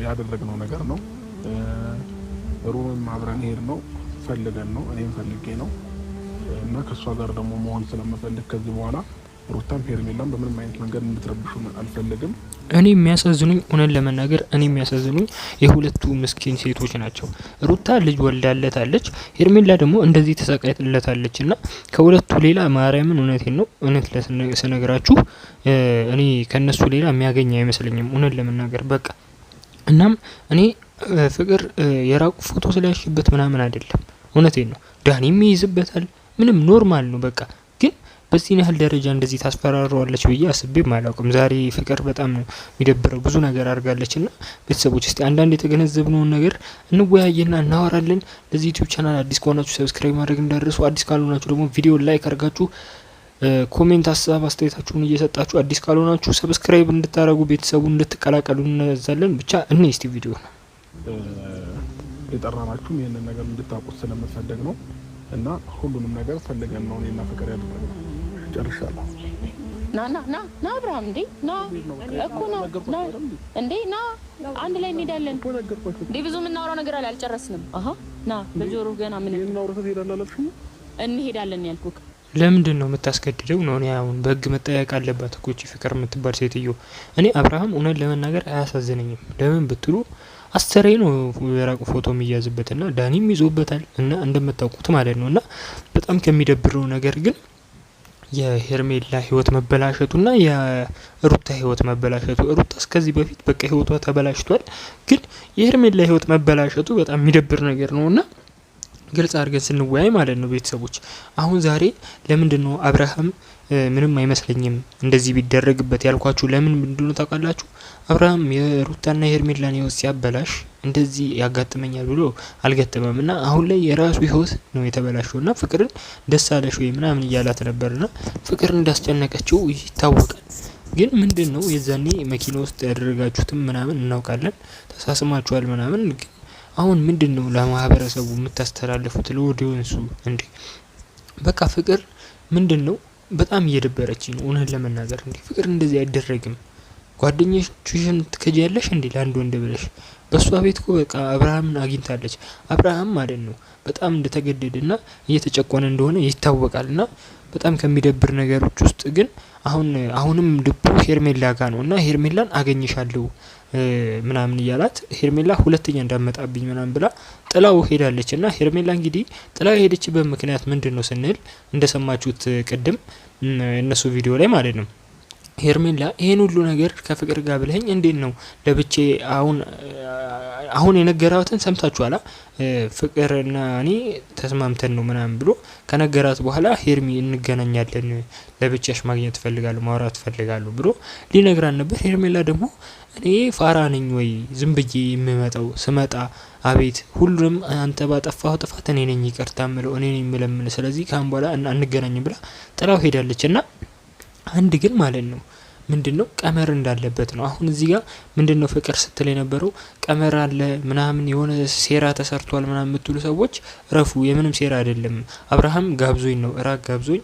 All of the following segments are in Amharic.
ያደረግነው ነገር ነው። ሩምም አብረን ሄድ ነው ፈልገን ነው እኔም ፈልጌ ነው እና ከሷ ጋር ደግሞ መሆን ስለምፈልግ ከዚህ በኋላ ሩታም ሄርሜላም በምንም አይነት መንገድ እንድትረብሹ አልፈልግም። እኔ የሚያሳዝኑኝ እውነት ለመናገር እኔ የሚያሳዝኑኝ የሁለቱ ምስኪን ሴቶች ናቸው። ሩታ ልጅ ወልዳለታለች፣ ሄርሜላ ደግሞ እንደዚህ ተሰቃይታለች እና ከሁለቱ ሌላ ማርያምን እውነቴን ነው እውነት ለስነግራችሁ እኔ ከነሱ ሌላ የሚያገኝ አይመስለኝም እውነት ለመናገር በቃ። እናም እኔ ፍቅር የራቁ ፎቶ ስላሽበት ምናምን አይደለም እውነቴን ነው። ዳኒም ይይዝበታል ምንም ኖርማል ነው በቃ። ግን በዚህ ያህል ደረጃ እንደዚህ ታስፈራራዋለች ብዬ አስቤም አላውቅም። ዛሬ ፍቅር በጣም ነው የሚደብረው፣ ብዙ ነገር አድርጋለችና ቤተሰቦች እስቲ አንዳንድ የተገነዘብነውን ነገር እንወያየና እናወራለን። ለዚህ ዩቲዩብ ቻናል አዲስ ከሆናችሁ ሰብስክራይብ ማድረግ እንዳትረሱ፣ አዲስ ካልሆናችሁ ደግሞ ቪዲዮ ላይክ አድርጋችሁ ኮሜንት ሀሳብ አስተያየታችሁን እየሰጣችሁ አዲስ ካልሆናችሁ ሰብስክራይብ እንድታረጉ ቤተሰቡ እንድትቀላቀሉ እንዛለን። ብቻ እኔ እስቲ ቪዲዮ ነው የጠራናችሁም ይሄንን ነገር እንድታውቁት ስለምፈልግ ነው እና ሁሉንም ነገር ፈልገን ነው እኔና ፍቅር ያደረግነው። ጨርሻለሁ። ና አብርሃም እንዴ ና እኮ ና እንዴ ና አንድ ላይ እንሄዳለን እንዴ። ብዙ የምናወራው ነገር አለ አልጨረስንም። ና በጆሮ ገና ምን እንሄዳለን ያልኩክ ለምንድን ነው የምታስገድደው ነው? እኔ አሁን በህግ መጠየቅ አለባት እኮ እቺ ፍቅር የምትባል ሴትዮ። እኔ አብርሃም እውነት ለመናገር አያሳዝነኝም። ለምን ብትሉ አስተሬ ነው የራቁ ፎቶ የሚያዝበትና ዳኒም ይዞበታል እና እንደምታውቁት ማለት ነውና በጣም ከሚደብረው ነገር ግን የሄርሜላ ህይወት መበላሸቱና የሩታ ህይወት መበላሸቱ። ሩታ እስከዚህ በፊት በቃ ህይወቷ ተበላሽቷል፣ ግን የሄርሜላ ህይወት መበላሸቱ በጣም የሚደብር ነገር ነውና ግልጽ አድርገን ስንወያይ ማለት ነው ቤተሰቦች። አሁን ዛሬ ለምንድነው አብርሃም ምንም አይመስለኝም እንደዚህ ቢደረግበት ያልኳችሁ ለምን ምንድነው ታውቃላችሁ? አብርሃም የሩታና የሄርሜላን ህይወት ሲያበላሽ እንደዚህ ያጋጥመኛል ብሎ አልገጠመምና አሁን ላይ የራሱ ህይወት ነው የተበላሸውና ፍቅርን ደስ አለሽ ወይ ምናምን እያላት ነበርና ፍቅርን እንዳስጨነቀችው ይታወቃል። ግን ምንድነው የዛኔ መኪና ውስጥ ያደረጋችሁትም ምናምን እናውቃለን፣ ተሳስማችኋል ምናምን። ግን አሁን ምንድነው ለማህበረሰቡ የምታስተላልፉት ለኦዲየንሱ እንዴ? በቃ ፍቅር ምንድነው በጣም እየደበረችኝ ነው እውነት ለመናገር። እንዴ ፍቅር እንደዚህ አይደረግም። ጓደኞችሽን ትከጃለሽ እንዴ ለአንድ ወንድ ብለሽ? በሷ ቤት እኮ በቃ አብርሃምን አግኝታለች። አብርሃም ማለት ነው በጣም እንደተገደደና እየተጨቆነ እንደሆነ ይታወቃልና በጣም ከሚደብር ነገሮች ውስጥ ግን አሁንም ልቡ ሄርሜላ ጋር ነው እና ሄርሜላን አገኝሻለሁ ምናምን እያላት ሄርሜላ ሁለተኛ እንዳመጣብኝ ምናምን ብላ ጥላው ሄዳለች። እና ሄርሜላ እንግዲህ ጥላው ሄደችበት ምክንያት ምንድነው ስንል እንደሰማችሁት ቅድም እነሱ ቪዲዮ ላይ ማለት ነው ሄርሜላ ይሄን ሁሉ ነገር ከፍቅር ጋር ብለኝ እንዴት ነው ለብቼ አሁን የነገራትን ሰምታችኋላ? ፍቅርና እኔ ተስማምተን ነው ምናምን ብሎ ከነገራት በኋላ ሄርሚ እንገናኛለን ለብቻሽ ማግኘት ፈልጋለሁ ማውራት ፈልጋለሁ ብሎ ሊነግራን ነበር። ሄርሜላ ደግሞ እኔ ፋራ ነኝ ወይ ዝም ብዬ የምመጣው ስመጣ አቤት ሁሉንም አንተ ባጠፋው ጥፋት እኔ ነኝ ይቅርታ ምለው እኔ ነኝ የምለምን ስለዚህ ካሁን በኋላ እንገናኝ ብላ ጥላው ሄዳለች። እና አንድ ግን ማለት ነው ምንድነው ቀመር እንዳለበት ነው። አሁን እዚህ ጋር ምንድነው ፍቅር ስትል የነበረው ቀመር አለ ምናምን የሆነ ሴራ ተሰርቷል ምናምን የምትሉ ሰዎች ረፉ። የምንም ሴራ አይደለም። አብርሃም ጋብዞኝ ነው እራቅ ጋብዞኝ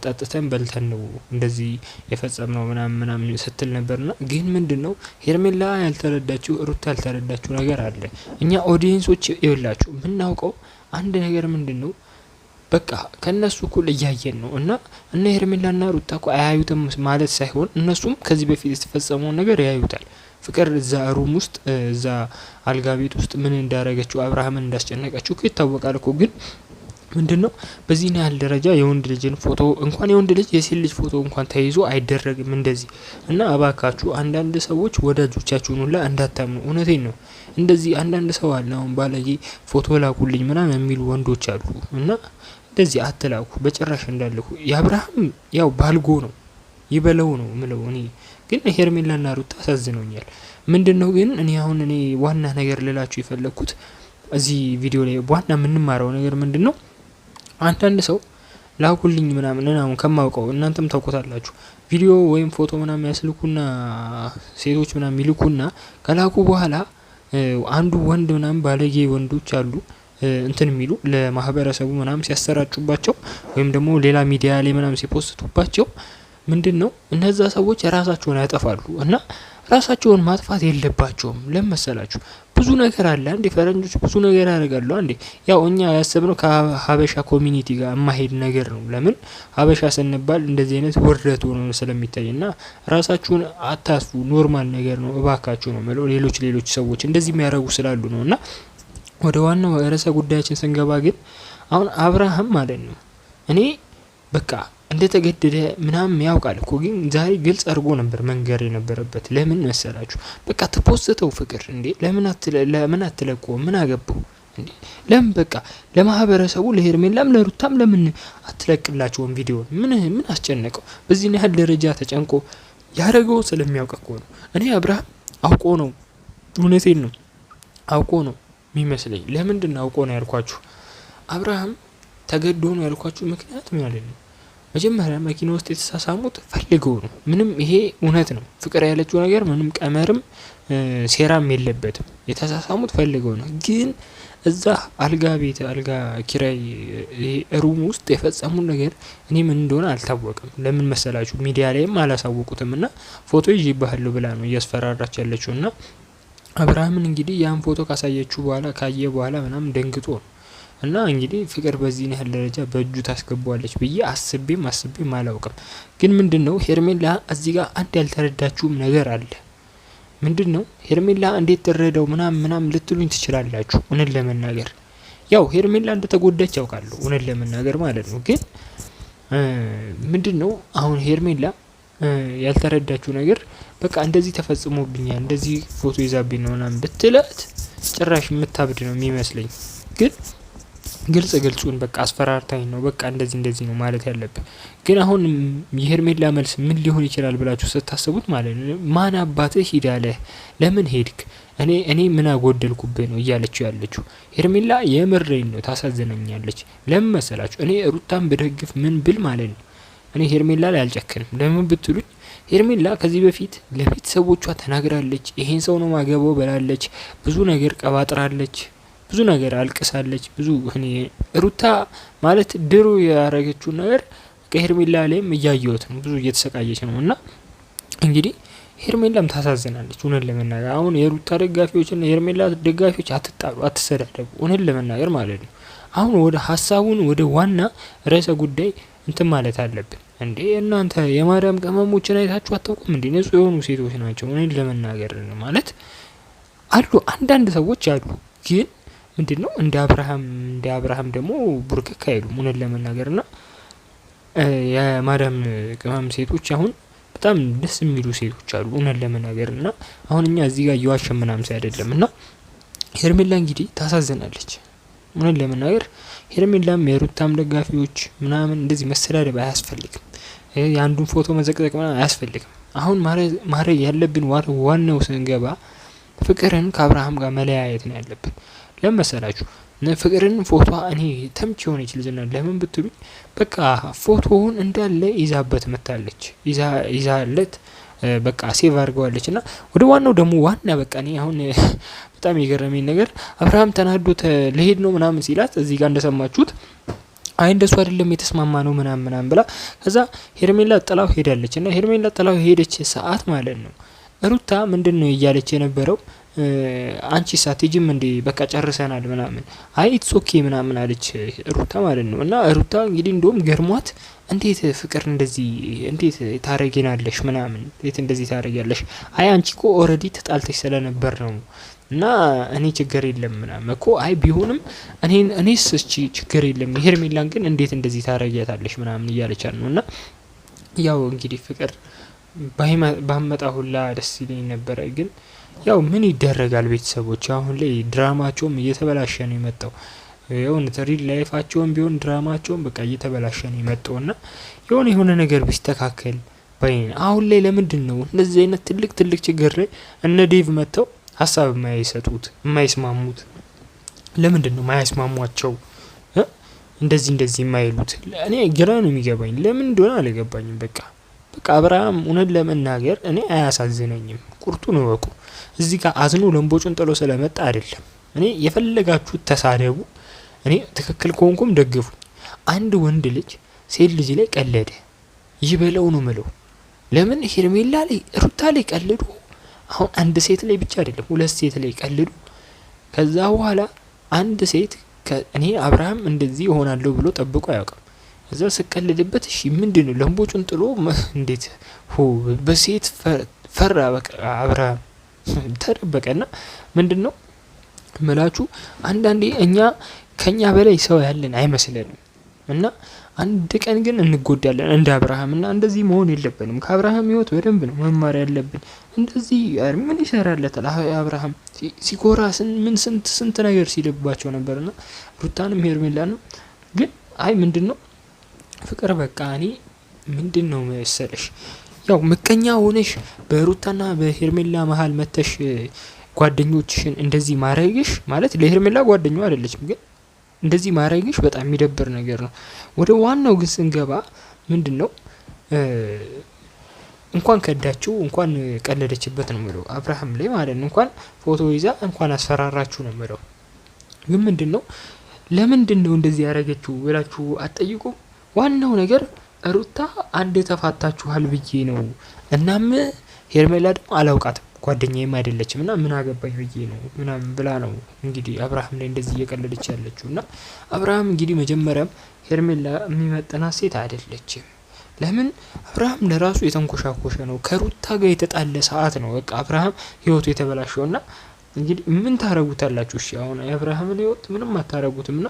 ጠጥተን በልተን ነው እንደዚህ የፈጸምነው ምናምን ስትል ነበርና ግን ምንድነው ሄርሜላ ያልተረዳችው ሩታ ያልተረዳችው ነገር አለ። እኛ ኦዲየንሶች ይኸውላችሁ የምናውቀው አንድ ነገር ምንድነው በቃ ከነሱ እኩል እያየን ነው እና ሄርሜላና ሩታ እኮ አያዩትም ማለት ሳይሆን እነሱም ከዚህ በፊት የተፈጸመውን ነገር ያዩታል። ፍቅር እዛ ሩም ውስጥ እዛ አልጋ ቤት ውስጥ ምን እንዳረገችው አብርሃምን እንዳስጨነቀችው ይታወቃል እኮ። ግን ምንድነው በዚህ ያህል ደረጃ የወንድ ልጅን ፎቶ እንኳን የወንድ ልጅ የሴት ልጅ ፎቶ እንኳን ተይዞ አይደረግም እንደዚህ። እና አባካችሁ አንዳንድ ሰዎች ወዳጆቻችሁን ሁላ እንዳታምኑ። እውነቴን ነው። እንደዚህ አንዳንድ ሰው አለ አሁን ባለጌ ፎቶ ላኩልኝ ምናምን የሚሉ ወንዶች አሉ እና እንደዚህ አትላኩ በጭራሽ እንዳልኩ። የአብርሃም ያው ባልጎ ነው ይበለው ነው ምለው። እኔ ግን ሄርሜላና ሩታ አሳዝነውኛል። ምንድነው ግን እኔ ዋና ነገር ልላችሁ የፈለኩት እዚህ ቪዲዮ ላይ ዋና የምንማረው ነገር ምንድነው አንዳንድ ሰው ላኩልኝ ምናምን አሁን ከማውቀው እናንተም ታውቁታላችሁ ቪዲዮ ወይም ፎቶ ምናምን ያስልኩና ሴቶች ምናምን ይልኩና ከላኩ በኋላ አንዱ ወንድ ምናምን ባለጌ ወንዶች አሉ እንትን የሚሉ ለማህበረሰቡ ምናምን ሲያሰራጩባቸው ወይም ደግሞ ሌላ ሚዲያ ላይ ምናምን ሲፖስቱባቸው ምንድነው እነዛ ሰዎች ራሳቸውን ያጠፋሉ። እና ራሳቸውን ማጥፋት የለባቸውም። ለመሰላችሁ ብዙ ነገር አለ አንዴ ፈረንጆች ብዙ ነገር ያደርጋሉ። አንዴ ያው እኛ ያሰብነው ከሀበሻ ኮሚኒቲ ጋር የማይሄድ ነገር ነው። ለምን ሀበሻ ስንባል እንደዚህ አይነት ውርደት ሆኖ ስለሚታይና ራሳችሁን አታስፉ፣ ኖርማል ነገር ነው እባካችሁ ነው ማለት ሌሎች ሰዎች እንደዚህ የሚያደርጉ ስላሉ ነው። እና ወደ ዋናው ርዕሰ ጉዳያችን ስንገባ ግን አሁን አብርሃም ማለት ነው እኔ በቃ እንደተገደደ ምናምን ያውቃል እኮ ግን ዛሬ ግልጽ አድርጎ ነበር መንገር የነበረበት። ለምን መሰላችሁ? በቃ ተፖስተው ፍቅር እንዴ ለምን አትለቆ ምን አገባው እንዴ? ለምን በቃ ለማህበረሰቡ ለሄርሜላም ለሩታም ለምን አትለቅላቸውም ቪዲዮ? ምን አስጨነቀው? በዚህ ያህል ደረጃ ተጨንቆ ያደረገው ስለሚያውቅ እኮ ነው። እኔ አብርሃም አውቆ ነው፣ እውነቴን ነው አውቆ ነው የሚመስለኝ። ለምንድን ነው አውቆ ነው ያልኳችሁ? አብርሃም ተገዶ ነው ያልኳችሁ ምክንያት ማለት ነው መጀመሪያ መኪና ውስጥ የተሳሳሙት ፈልገው ነው። ምንም ይሄ እውነት ነው። ፍቅር ያለችው ነገር ምንም ቀመርም ሴራም የለበትም። የተሳሳሙት ፈልገው ነው። ግን እዛ አልጋ ኪራይ ሩም ውስጥ የፈጸሙት ነገር እኔ ምን እንደሆነ አልታወቅም። ለምን መሰላችሁ? ሚዲያ ላይም አላሳወቁትም እና ፎቶ ይዤብሃለሁ ብላ ነው እያስፈራራች ያለችው። እና አብርሃምን እንግዲህ ያን ፎቶ ካየ በኋላ ምናምን ደንግጦ ነው እና እንግዲህ ፍቅር በዚህ ያህል ደረጃ በእጁ ታስገባዋለች ብዬ አስቤም አላውቅም። ግን ምንድነው ሄርሜላ እዚህ ጋር አንድ ያልተረዳችሁም ነገር አለ። ምንድነው ሄርሜላ እንዴት ተረዳው ምናምን ልትሉኝ ትችላላችሁ። እውነት ለመናገር ያው ሄርሜላ እንደተጎዳች ያውቃለሁ እውነት ለመናገር ማለት ነው። ግን ምንድነው አሁን ሄርሜላ ያልተረዳችው ነገር በቃ እንደዚህ ተፈጽሞብኛል እንደዚህ ፎቶ ይዛብኝ ነው ምናምን ብትላት ጭራሽ የምታብድ ነው የሚመስለኝ። ግን ግልጹን በቃ አስፈራርታኝ ነው በቃ እንደዚህ ነው ማለት ያለብን። ግን አሁን የሄርሜላ መልስ ምን ሊሆን ይችላል ብላችሁ ስታስቡት ማለት ነው ማን አባትህ ሂዳለህ ለምን ሄድክ እኔ ምን አጎደልኩብህ ነው እያለችው ያለችው ሄርሜላ። የምሬን ነው ታሳዝነኛለች። ለምን መሰላችሁ? እኔ ሩታን በደግፍ ምን ብል ማለት ነው እኔ ሄርሜላ ላይ አልጨክንም። ለምን ብትሉኝ ሄርሜላ ከዚህ በፊት ለቤተሰቦቿ ተናግራለች። ይሄን ሰው ነው ማገባው ብላለች። ብዙ ነገር ቀባጥራለች። ብዙ ነገር አልቅሳለች። ብዙ እኔ ሩታ ማለት ድሮ ያረገችው ነገር ከሄርሜላ ላይም እያየሁት ነው። ብዙ እየተሰቃየች ነው እና እንግዲህ ሄርሜላም ታሳዝናለች። እውነት ለመናገር አሁን የሩታ ደጋፊዎችና የሄርሜላ ደጋፊዎች አትጣሉ፣ አትሰዳደቡ። እውነት ለመናገር ማለት ነው አሁን ወደ ሀሳቡን ወደ ዋና ርዕሰ ጉዳይ እንትን ማለት አለብን። እንዴ እናንተ የማዳም ቅመሞችን አይታችሁ አታውቁም እንዴ? ንጹህ የሆኑ ሴቶች ናቸው። እኔን ለመናገር ማለት አሉ አንዳንድ ሰዎች አሉ። ግን ምንድነው እንደ አብርሃም ደግሞ ቡርክክ አይሉም እውነት ለመናገር እና የማዳም ቅመም ሴቶች አሁን በጣም ደስ የሚሉ ሴቶች አሉ እውነት ለመናገር እና አሁን እኛ እዚህ ጋር እየዋሸን ምናምን አይደለም። እና ሄርሜላ እንግዲህ ታሳዝናለች እውነት ለመናገር ሄርሜላም የሩታም ደጋፊዎች ምናምን እንደዚህ መሰዳደብ አያስፈልግም። የአንዱን ፎቶ መዘቅዘቅ ምናምን አያስፈልግም። አሁን ማድረግ ያለብን ዋናው ስንገባ ፍቅርን ከአብርሃም ጋር መለያየት ነው ያለብን። ለምን መሰላችሁ? ፍቅርን ፎቶ እኔ ተምች የሆነች ልጅ ናት። ለምን ብትሉኝ በቃ ፎቶውን እንዳለ ይዛበት መታለች። ይዛለት በቃ ሴቭ አድርገዋለች። እና ወደ ዋናው ደግሞ ዋና በቃ እኔ አሁን በጣም የገረመኝ ነገር አብርሃም ተናዶ ለሄድ ነው ምናምን ሲላት እዚህ ጋር እንደሰማችሁት አይ እንደሱ አይደለም የተስማማ ነው ምናምን ብላ ከዛ ሄርሜላ ጥላው ሄዳለች። እና ሄርሜላ ጥላው ሄደች ሰዓት ማለት ነው ሩታ ምንድነው እያለች የነበረው አንቺ ሳትጂም እንዴ በቃ ጨርሰናል ምናምን አይ ኢትስ ኦኬ ምናምን አለች ሩታ ማለት ነው። እና ሩታ እንግዲህ እንደውም ገርሟት እንዴት ፍቅር እንደዚህ እንዴት ታረጊናለሽ ምናምን እንዴት እንደዚህ ታረጊያለሽ? አይ አንቺ እኮ ኦሬዲ ተጣልተሽ ስለነበር ነው እና እኔ ችግር የለም ምናምን እኮ አይ ቢሆንም እኔስ እቺ ችግር የለም ሄርሜላን ግን እንዴት እንደዚህ ታረጊያታለሽ ምናምን እያለቻት ነው። እና ያው እንግዲህ ፍቅር ባመጣ ሁላ ደስ ይለኝ ነበረ። ግን ያው ምን ይደረጋል ቤተሰቦች አሁን ላይ ድራማቸውም እየተበላሸ ነው የመጣው። የእውነት ሪል ላይፋቸውም ቢሆን ድራማቸውም በቃ እየተበላሸ ነው የመጣውና የሆነ ነገር ቢስተካከል ባይኔ። አሁን ላይ ለምንድን ነው እንደዚህ አይነት ትልቅ ችግር ላይ እነ ዴቭ መጥተው ሀሳብ የማይሰጡት የማይስማሙት? ለምንድን ነው የማይስማሟቸው? እንደዚህ የማይሉት እኔ ግራ ነው የሚገባኝ። ለምን እንደሆነ አልገባኝም። በቃ አብርሃም እውነት ለመናገር እኔ አያሳዝነኝም። ቁርጡን ወቁ። እዚህ ጋር አዝኖ ለምቦጩን ጥሎ ስለመጣ አይደለም። እኔ የፈለጋችሁት ተሳደቡ፣ እኔ ትክክል ከሆንኩም ደግፉ። አንድ ወንድ ልጅ ሴት ልጅ ላይ ቀለደ ይበለው ነው ምለው። ለምን ሄርሜላ ላይ ሩታ ላይ ቀልዶ አሁን አንድ ሴት ላይ ብቻ አይደለም 2 ሴት ላይ ቀልዱ። ከዛ በኋላ አንድ ሴት እኔ አብርሃም እንደዚህ ይሆናለሁ ብሎ ጠብቆ አያውቅም። እዛ ስቀልድበት እሺ ምንድነው ለምቦጩን ጥሎ እንዴት በሴት ፈራ። በቃ አብርሃም ተደበቀና ምንድነው መላችሁ አንዳንዴ እኛ ከኛ በላይ ሰው ያለን አይመስለንም እና አንድ ቀን ግን እንጎዳለን እንደ አብርሃም እና እንደዚህ መሆን የለብንም። ከአብርሃም ህይወት በደንብ ነው መማር ያለብን። እንደዚህ ምን ይሰራለታል አብርሃም ሲኮራ ስንት ነገር ሲልባቸው ነበርና ሩታንም ሄርሜላንም ግን አይ ምንድነው ፍቅር በቃ እኔ ምንድነው መሰለሽ ያው ምቀኛ ሆነሽ በሩታና በሄርሜላ መሃል መተሽ ጓደኞችሽን እንደዚህ ማረግሽ ማለት ለሄርሜላ ጓደኛው አይደለችም ግን እንደዚህ ማረግሽ በጣም የሚደብር ነገር ነው። ወደ ዋናው ግን ስንገባ ምንድነው እንኳን ከዳችሁ እንኳን ቀለደችበት ነው የሚለው አብርሃም ላይ ማለት ነው። እንኳን ፎቶ ይዛ እንኳን አስፈራራችሁ ነው የሚለው። ግን ምንድነው ለምንድነው እንደዚህ ያረገችው ብላችሁ አትጠይቁ። ዋናው ነገር ሩታ አንድ ተፋታችኋል ብዬ ነው እናም ሄርሜላ ደግሞ አላውቃትም ጓደኛዬም አይደለችም እና ምን አገባኝ ብዬ ነው ምናምን ብላ ነው እንግዲህ አብርሃም ላይ እንደዚህ እየቀለደች ያለችው። እና አብርሃም እንግዲህ መጀመሪያም ሄርሜላ የሚመጥናት ሴት አይደለችም። ለምን አብርሃም ለራሱ የተንኮሻኮሸ ነው። ከሩታ ጋር የተጣለ ሰዓት ነው በቃ አብርሃም ህይወቱ የተበላሸውና እንግዲህ ምን ታረጉታላችሁ? እሺ አሁን የአብርሃምን ህይወት ምንም አታረጉትምና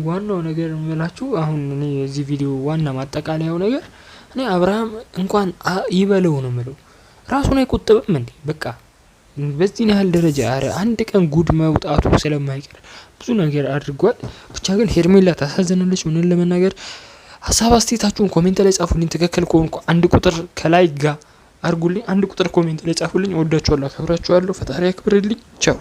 ዋናው ነገር የምላችሁ አሁን እኔ እዚህ ቪዲዮ ዋና ማጠቃለያው ነገር እኔ አብርሃም እንኳን ይበለው ነው የምለው። ራሱን አይቆጥብም እንዴ? በቃ በዚህ ያህል ደረጃ አንድ ቀን ጉድ መውጣቱ ስለማይቀር ብዙ ነገር አድርጓል። ብቻ ግን ሄርሜላ ታሳዝናለች። ምን ለመናገር ሀሳብ አስተያየታችሁን ኮሜንት ላይ ጻፉልኝ። ትክክል ከሆንኩ 1 ቁጥር ከላይ ጋር አርጉልኝ። 1 ቁጥር ኮሜንት ላይ ጻፉልኝ። ወዳችኋለሁ፣ አከብራችኋለሁ። ፈጣሪ ያክብርልኝ። ቻው